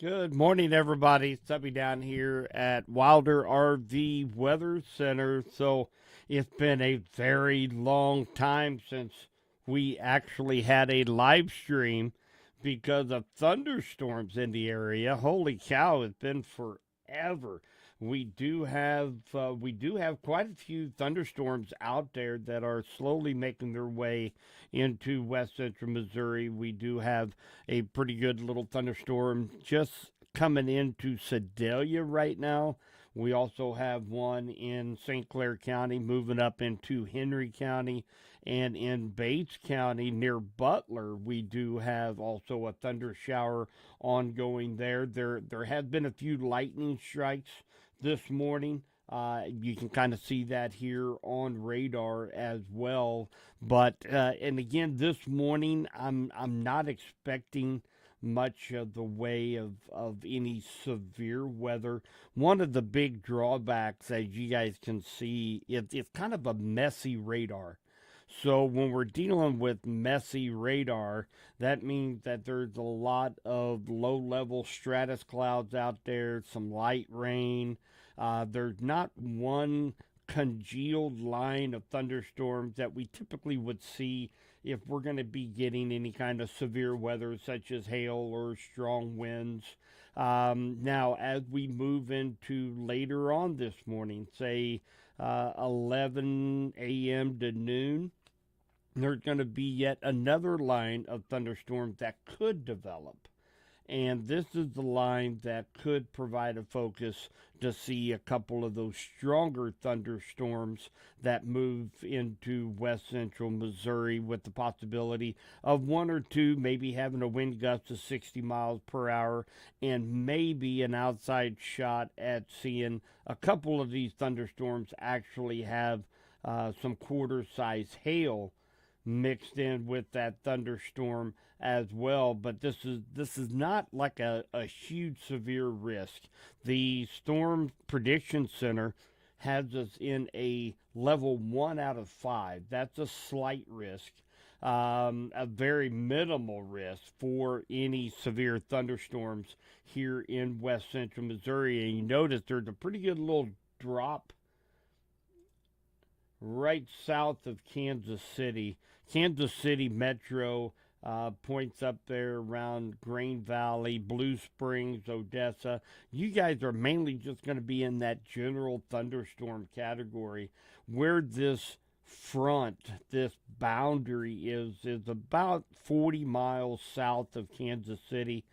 Good morning, everybody. Stubby down here at Wilder RV Weather Center. So it's been a very long time since we actually had a live stream because of thunderstorms in the area. Holy cow! It's been forever. We do have quite a few thunderstorms out there that are slowly making their way into west central Missouri. We do have a pretty good little thunderstorm just coming into Sedalia right now. We also have one in St. Clair County moving up into Henry County. And in Bates County near Butler, we do have also a thunder shower ongoing there. There have been a few lightning strikes this morning. You can kind of see that here on radar as well. But and again, this morning I'm not expecting much of the way of any severe weather. One of the big drawbacks, as you guys can see, it's kind of a messy radar. So when we're dealing with messy radar, that means that there's a lot of low level stratus clouds out there, some light rain. There's not one congealed line of thunderstorms that we typically would see if we're going to be getting any kind of severe weather, such as hail or strong winds. Now, as we move into later on this morning, say 11 a.m. to noon, there's going to be yet another line of thunderstorms that could develop. And this is the line that could provide a focus to see a couple of those stronger thunderstorms that move into west central Missouri, with the possibility of one or two maybe having a wind gust of 60 miles per hour, and maybe an outside shot at seeing a couple of these thunderstorms actually have some quarter size hail mixed in with that thunderstorm as well. But this is not like a huge severe risk. The Storm Prediction Center has us in a level 1 out of 5. That's a slight risk, a very minimal risk for any severe thunderstorms here in west central Missouri. And you notice there's a pretty good little drop right south of Kansas City. Kansas City Metro points up there around Grain Valley, Blue Springs, Odessa. You guys are mainly just going to be in that general thunderstorm category. Where this front, this boundary is about 40 miles south of Kansas City.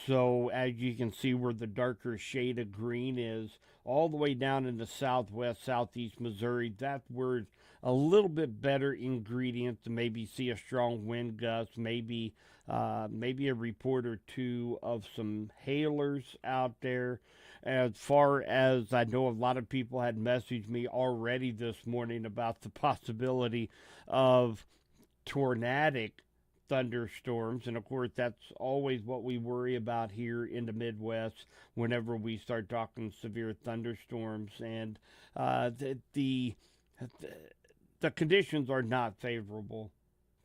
So as you can see where the darker shade of green is, all the way down into southwest, southeast Missouri, that's where a little bit better ingredients to maybe see a strong wind gust, maybe a report or two of some hailers out there. As far as I know, a lot of people had messaged me already this morning about the possibility of tornadic thunderstorms. And of course, that's always what we worry about here in the Midwest whenever we start talking severe thunderstorms. And the the conditions are not favorable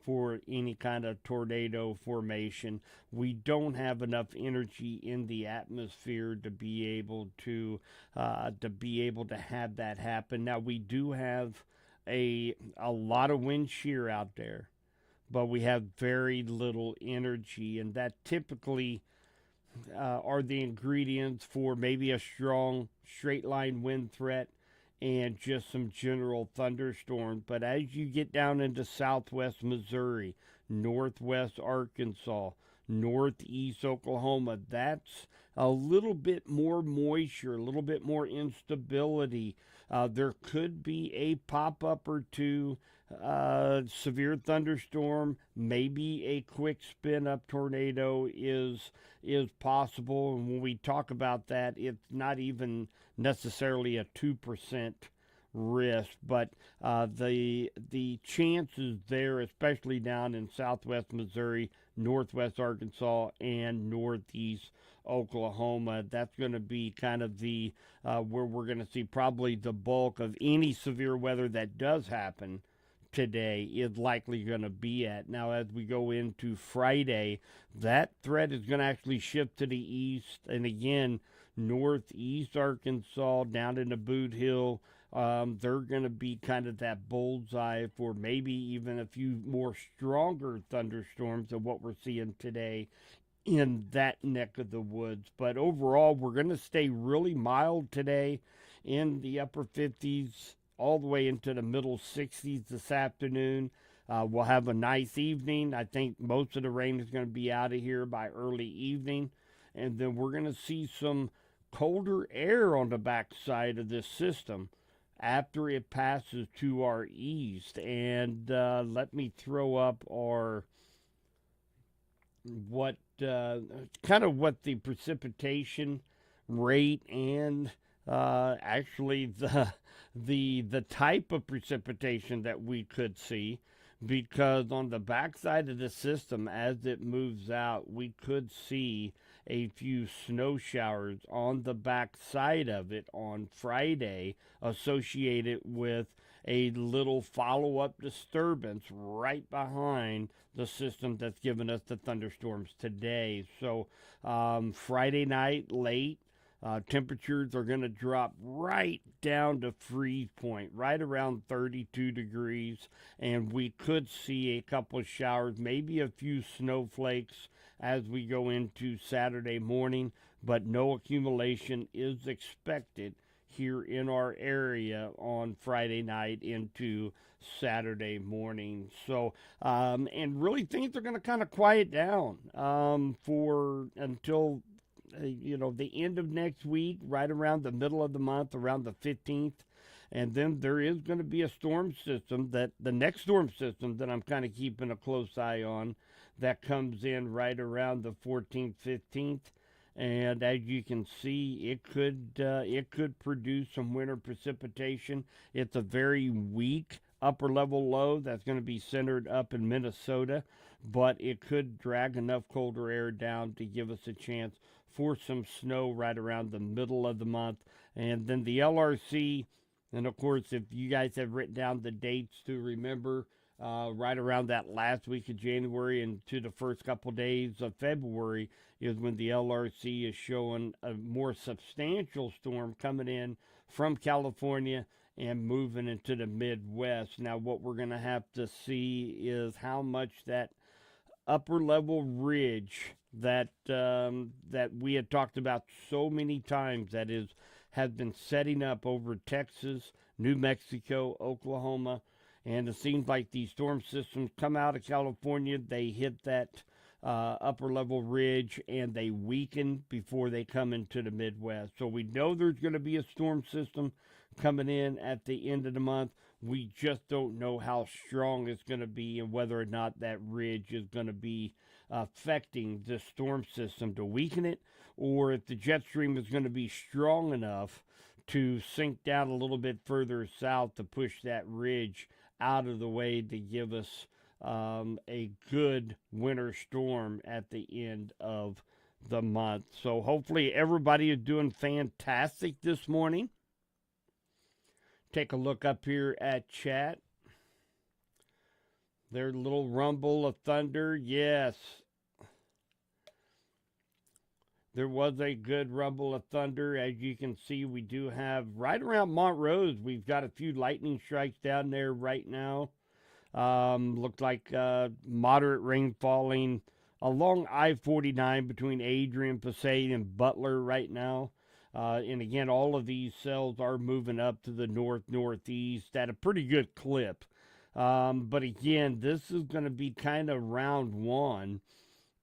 for any kind of tornado formation. We don't have enough energy in the atmosphere to be able to have that happen. Now we do have a lot of wind shear out there, but we have very little energy, and that typically are the ingredients for maybe a strong straight line wind threat and just some general thunderstorms. But as you get down into southwest Missouri, northwest Arkansas, northeast Oklahoma, that's a little bit more moisture, a little bit more instability. There could be a pop up or two, severe thunderstorm, maybe a quick spin up tornado is possible. And when we talk about that, it's not even necessarily a 2% risk, but the chances there, especially down in southwest Missouri, northwest Arkansas, and northeast Oklahoma, that's going to be kind of the where we're going to see probably the bulk of any severe weather that does happen today is likely going to be at. Now, as we go into Friday, that threat is going to actually shift to the east. And again, northeast Arkansas, down into Boot Hill, they're going to be kind of that bullseye for maybe even a few more stronger thunderstorms than what we're seeing today in that neck of the woods. But overall, we're going to stay really mild today in the upper 50s all the way into the middle 60s this afternoon. We'll have a nice evening. I think most of the rain is going to be out of here by early evening. And then we're going to see some colder air on the backside of this system after it passes to our east. And let me throw up our what kind of what the precipitation rate and actually the type of precipitation that we could see, because on the backside of the system as it moves out, we could see a few snow showers on the backside of it on Friday, associated with a little follow-up disturbance right behind the system that's given us the thunderstorms today. So Friday night late, temperatures are going to drop right down to freeze point, right around 32 degrees, and we could see a couple of showers, maybe a few snowflakes as we go into Saturday morning, but no accumulation is expected here in our area on Friday night into Saturday morning. So, and really things are going to kind of quiet down for until the end of next week, right around the middle of the month, around the 15th. And then there is going to be a storm system, that the next storm system that I'm kind of keeping a close eye on, that comes in right around the 14th, 15th. And as you can see, it could produce some winter precipitation. It's a very weak upper level low that's going to be centered up in Minnesota, but it could drag enough colder air down to give us a chance for some snow right around the middle of the month. And then the LRC, and of course, if you guys have written down the dates to remember, right around that last week of January and to the first couple days of February is when the LRC is showing a more substantial storm coming in from California and moving into the Midwest. Now, what we're going to have to see is how much that upper level ridge that that we had talked about so many times, that has been setting up over Texas, New Mexico, Oklahoma. And it seems like these storm systems come out of California, they hit that upper level ridge, and they weaken before they come into the Midwest. So we know there's going to be a storm system coming in at the end of the month. We just don't know how strong it's going to be and whether or not that ridge is going to be affecting the storm system to weaken it, or if the jet stream is going to be strong enough to sink down a little bit further south to push that ridge out of the way to give us a good winter storm at the end of the month. So hopefully everybody is doing fantastic this morning. Take a look up here at chat. There's a little rumble of thunder. Yes. There was a good rumble of thunder. As you can see, we do have right around Montrose, we've got a few lightning strikes down there right now. Looked like moderate rain falling along I-49 between Adrian, Passaic, and Butler right now. And again, all of these cells are moving up to the northeast at a pretty good clip. But again, this is going to be kind of round one.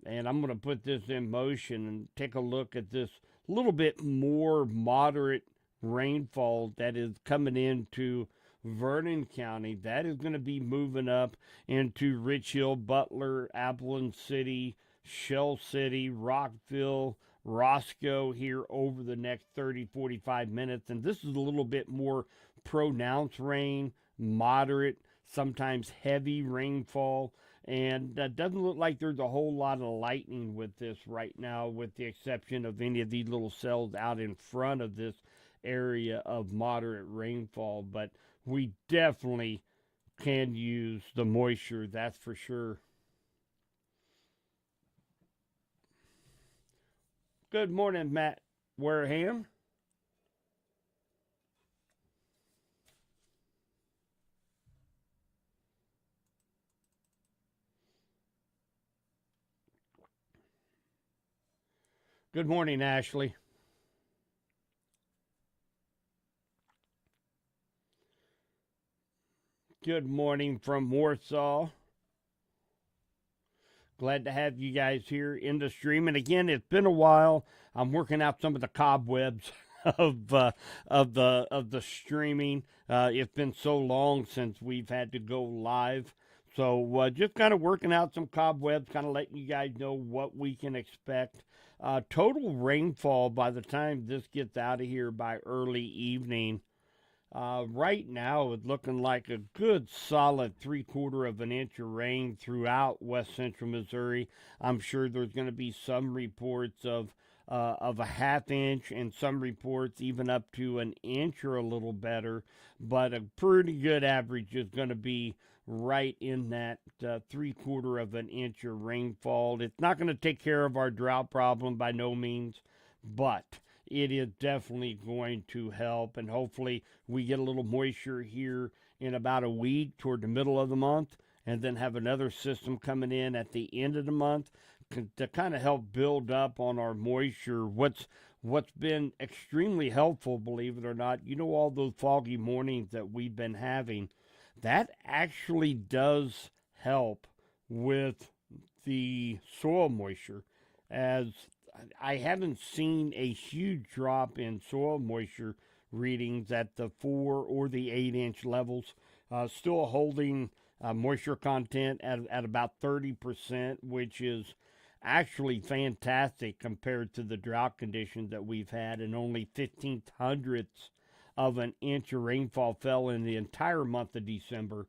And I'm going to put this in motion and take a look at this little bit more moderate rainfall that is coming into Vernon County. That is going to be moving up into Rich Hill, Butler, Appleton City, Shell City, Rockville, Roscoe here over the next 30, 45 minutes. And this is a little bit more pronounced rain, moderate, sometimes heavy rainfall. And it doesn't look like there's a whole lot of lightning with this right now, with the exception of any of these little cells out in front of this area of moderate rainfall. But we definitely can use the moisture, that's for sure. Good morning, Matt Wareham. Good morning, Ashley. Good morning from Warsaw. Glad to have you guys here in the stream. And again, it's been a while. I'm working out some of the cobwebs of the streaming. It's been so long since we've had to go live. So just kind of working out some cobwebs, kind of letting you guys know what we can expect. Total rainfall by the time this gets out of here by early evening. Right now, it's looking like a good solid 3/4 of an inch of rain throughout west central Missouri. I'm sure there's going to be some reports of a half inch and some reports even up to an inch or a little better, but a pretty good average is going to be right in that 3/4 of an inch of rainfall. It's not going to take care of our drought problem by no means, but it is definitely going to help. And hopefully, we get a little moisture here in about a week toward the middle of the month, and then have another system coming in at the end of the month to kind of help build up on our moisture. What's been extremely helpful, believe it or not, all those foggy mornings that we've been having, that actually does help with the soil moisture, as I haven't seen a huge drop in soil moisture readings at the 4 or the 8 inch levels. Still holding moisture content at about 30%, which is actually fantastic compared to the drought conditions that we've had, and only 15 hundredths of an inch of rainfall fell in the entire month of December.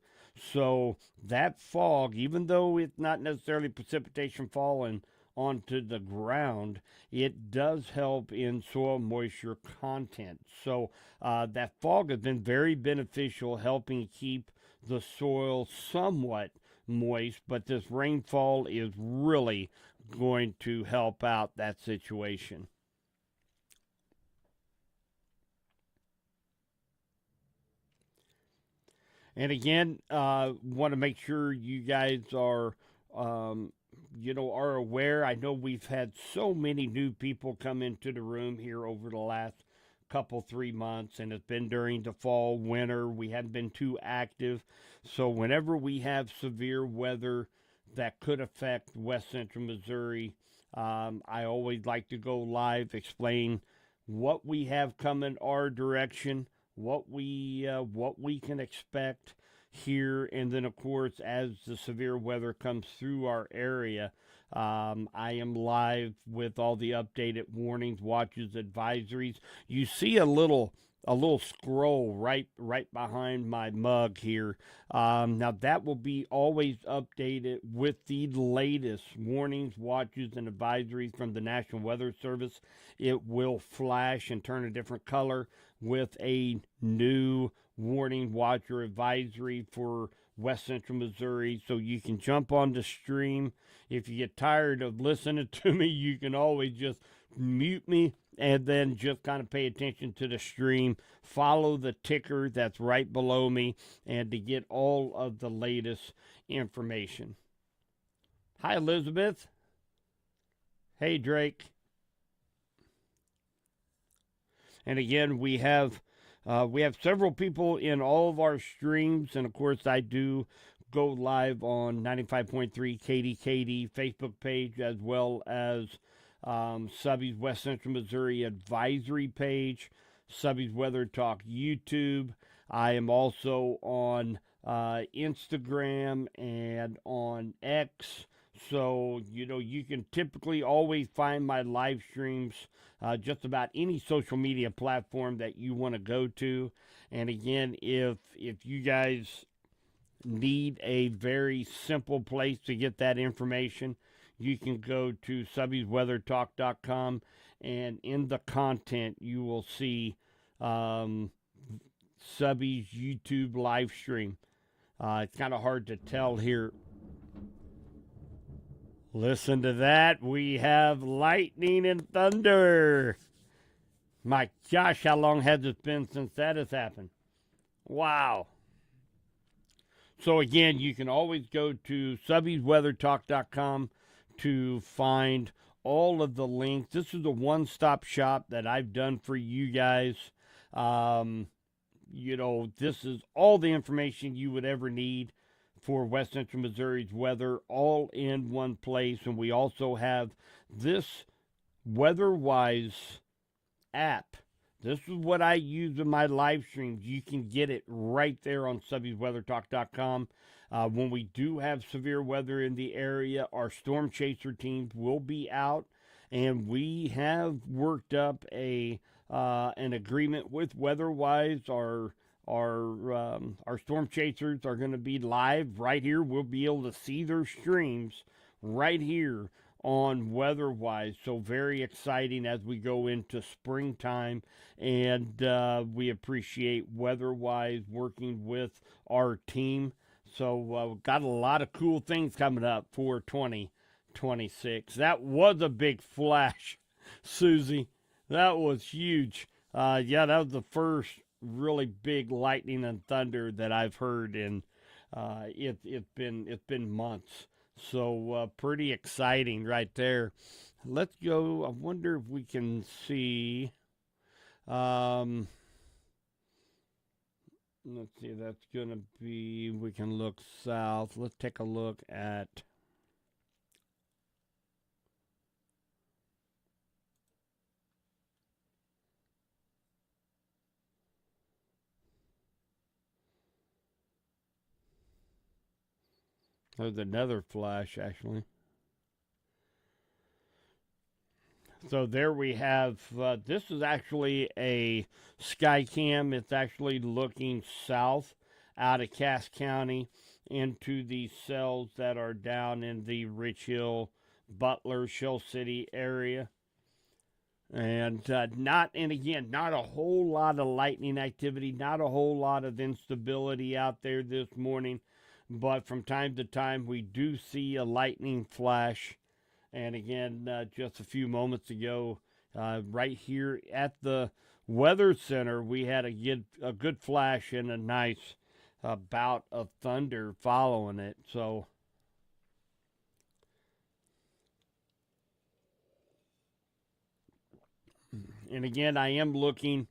So that fog, even though it's not necessarily precipitation falling onto the ground, it does help in soil moisture content. So that fog has been very beneficial, helping keep the soil somewhat moist, but this rainfall is really going to help out that situation. And again, want to make sure you guys um, are aware. I know we've had so many new people come into the room here over the last couple 3 months, and it's been during the fall, winter. We haven't been too active, so whenever we have severe weather that could affect west central Missouri, I always like to go live, explain what we have coming our direction, what we can expect here, and then of course as the severe weather comes through our area, I am live with all the updated warnings, watches, advisories. You see a little scroll right behind my mug here. Now that will be always updated with the latest warnings, watches, and advisories from the National Weather Service. It will flash and turn a different color with a new warning, watch, or advisory for west central Missouri. So you can jump on the stream. If you get tired of listening to me, you can always just mute me and then just kind of pay attention to the stream. Follow the ticker that's right below me, and to get all of the latest information. Hi, Elizabeth. Hey, Drake. And again, we have several people in all of our streams, and of course, I do go live on 95.3 KDKD Facebook page, as well as Subby's West Central Missouri Advisory page, Subby's Weather Talk YouTube. I am also on Instagram and on X. So, you can typically always find my live streams just about any social media platform that you want to go to. And again, if you guys need a very simple place to get that information, you can go to subbysweathertalk.com, and in the content you will see Subby's YouTube live stream. It's kind of hard to tell here. Listen to that. We have lightning and thunder. My gosh, how long has it been since that has happened? Wow. So, again, you can always go to subbiesweathertalk.com to find all of the links. This is a one stop shop that I've done for you guys. Um, this is all the information you would ever need for West Central Missouri's weather, all in one place. And we also have this WeatherWise app. This is what I use in my live streams. You can get it right there on subbiesweathertalk.com. When we do have severe weather in the area, our storm chaser teams will be out, and we have worked up an agreement with WeatherWise. Our storm chasers are going to be live right here. We'll be able to see their streams right here on WeatherWise. So very exciting as we go into springtime, and we appreciate WeatherWise working with our team. So got a lot of cool things coming up for 2026. That was a big flash, Susie. That was huge. Yeah, that was the first really big lightning and thunder that I've heard, and it's been months. So pretty exciting right there. Let's go. I wonder if we can see. Um, let's see. That's going to be. We can look south. Let's take a look at. There's another flash, actually. So there we have, this is actually a Skycam. It's actually looking south out of Cass County into the cells that are down in the Rich Hill, Butler, Shell City area. And not a whole lot of lightning activity, not a whole lot of instability out there this morning. But from time to time, we do see a lightning flash. And again, just a few moments ago, right here at the Weather Center, we had a good flash and a nice bout of thunder following it. So, and again, I am looking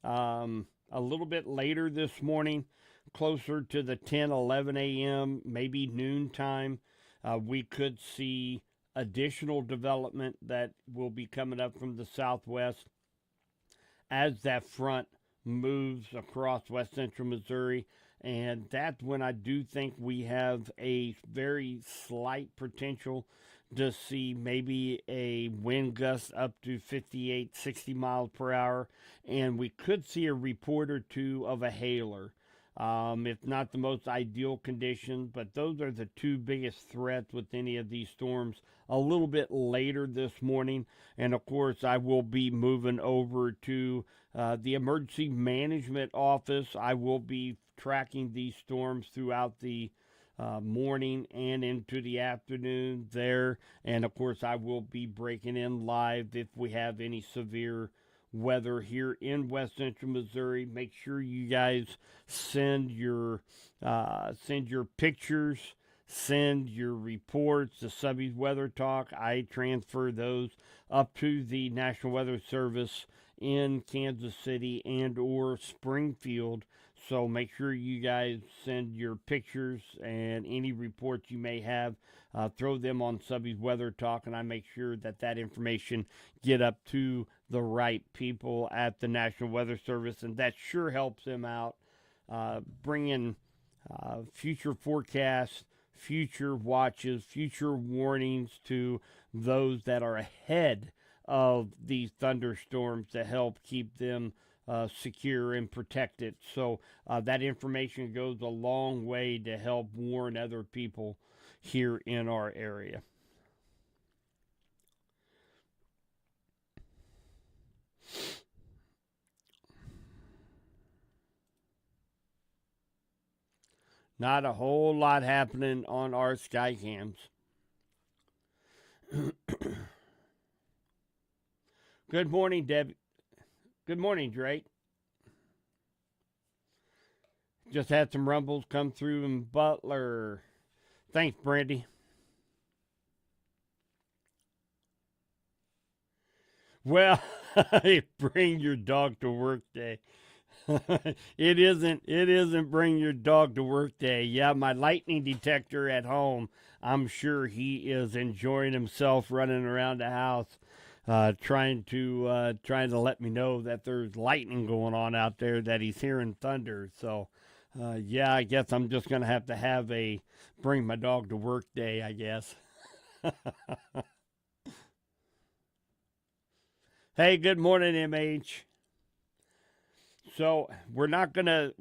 a little bit later this morning, closer to the 10, 11 a.m., maybe noontime. We could see additional development that will be coming up from the southwest as that front moves across west central Missouri. And that's when I do think we have a very slight potential to see maybe a wind gust up to 58, 60 miles per hour. And we could see a report or two of a hailer. It's not the most ideal conditions, but those are the two biggest threats with any of these storms a little bit later this morning. And of course, I will be moving over to the Emergency Management Office. I will be tracking these storms throughout the morning and into the afternoon there. And of course, I will be breaking in live if we have any severe weather here in west central Missouri. Make sure you guys send your pictures, send your reports to Subbies Weather Talk. I transfer those up to the National Weather Service in Kansas City and or Springfield. So make sure you guys send your pictures and any reports you may have. Throw them on Subbies Weather Talk, and I make sure that information get up to the right people at the National Weather Service, and that sure helps them out, bringing future forecasts, future watches, future warnings to those that are ahead of these thunderstorms to help keep them secure and protected. So that information goes a long way to help warn other people here in our area. Not a whole lot happening on our sky cams. Good morning, Debbie. Good morning, Drake. Just had some rumbles come through in Butler. Thanks, Brandy. Well, bring your dog to work day. It isn't bring your dog to work day. Yeah, my lightning detector at home, I'm sure he is enjoying himself running around the house, trying to let me know that there's lightning going on out there, that he's hearing thunder. So yeah, I guess I'm just gonna have a bring my dog to work day, I guess. Hey, good morning, MH. So we're not gonna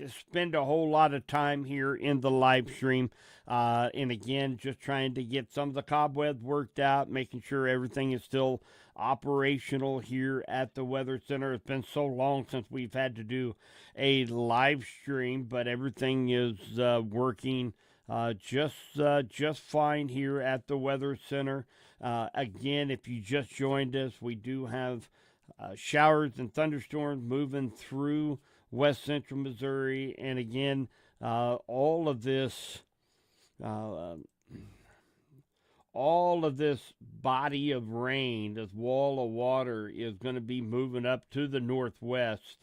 spend a whole lot of time here in the live stream, and again, just trying to get some of the cobwebs worked out, making sure everything is still operational here at the Weather Center. It's been so long since we've had to do a live stream, but everything is working just fine here at the Weather Center. Again, if you just joined us, we do have showers and thunderstorms moving through west central Missouri. And again, all of this, uh, all of this body of rain, this wall of water, is going to be moving up to the northwest.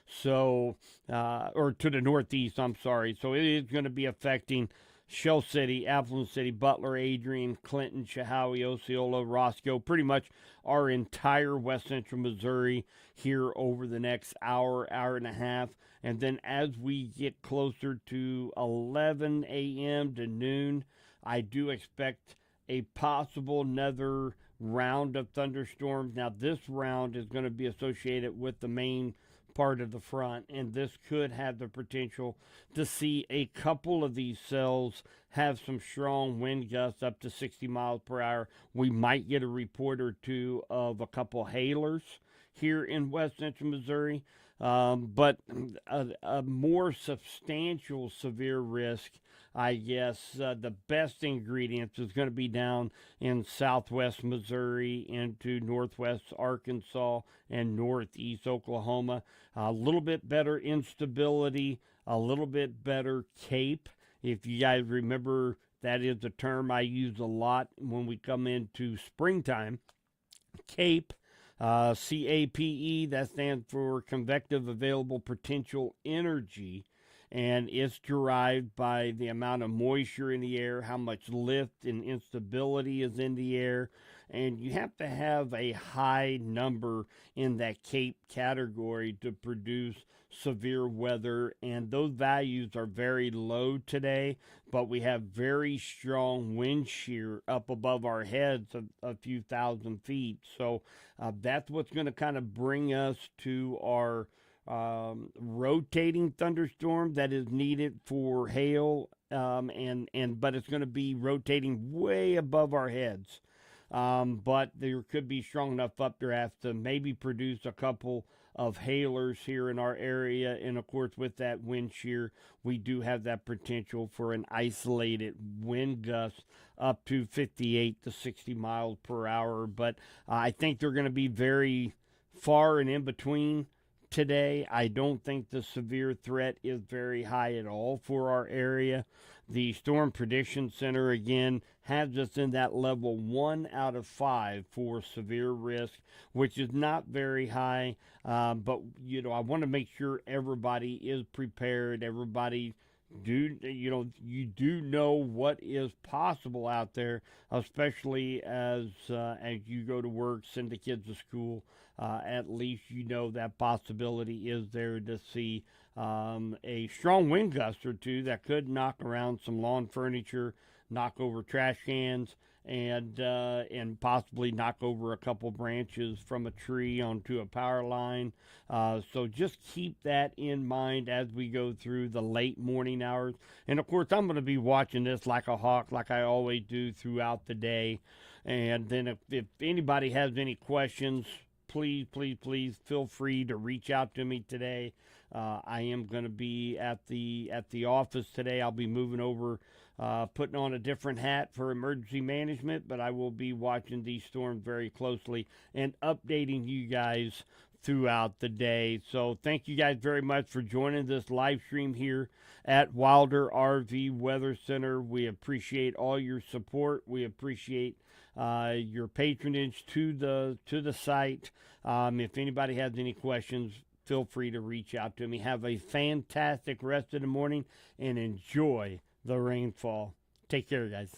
So, or to the northeast, I'm sorry. So it is going to be affecting Shell City, Affluent City, Butler, Adrian, Clinton, Chehowee, Osceola, Roscoe, pretty much our entire west central Missouri here over the next hour, hour and a half. And then as we get closer to 11 a.m. to noon, I do expect a possible another round of thunderstorms. Now, this round is going to be associated with the main part of the front, and this could have the potential to see a couple of these cells have some strong wind gusts up to 60 miles per hour. We might get a report or two of a couple hailers here in west central Missouri, but a more substantial severe risk, I guess, the best ingredients is going to be down in southwest Missouri into northwest Arkansas and northeast Oklahoma. A little bit better instability, a little bit better CAPE. If you guys remember, that is a term I use a lot when we come into springtime. CAPE, CAPE, that stands for Convective Available Potential Energy, and it's derived by the amount of moisture in the air, how much lift and instability is in the air, and you have to have a high number in that CAPE category to produce severe weather, and those values are very low today, but we have very strong wind shear up above our heads a few thousand feet. So that's what's going to kind of bring us to our rotating thunderstorm that is needed for hail, and but it's going to be rotating way above our heads. But there could be strong enough updrafts to maybe produce a couple of hailers here in our area. And of course, with that wind shear, we do have that potential for an isolated wind gust up to 58 to 60 miles per hour. But I think they're going to be very far and in between today. I don't think the severe threat is very high at all for our area. The Storm Prediction Center, again, has us in that level 1 out of 5 for severe risk, which is not very high. But, I want to make sure everybody is prepared. Everybody you do know what is possible out there, especially as you go to work, send the kids to school. At least you know that possibility is there to see a strong wind gust or two that could knock around some lawn furniture, knock over trash cans, and possibly knock over a couple branches from a tree onto a power line. So just keep that in mind as we go through the late morning hours. And of course, I'm going to be watching this like a hawk, like I always do throughout the day. And then if anybody has any questions, please feel free to reach out to me today. I am going to be at the office today. I'll be moving over, putting on a different hat for emergency management, but I will be watching these storms very closely and updating you guys throughout the day. So thank you guys very much for joining this live stream here at Wilder RV Weather Center. We appreciate all your support. We appreciate your patronage to the site. If anybody has any questions, feel free to reach out to me. Have a fantastic rest of the morning and enjoy the rainfall. Take care, guys.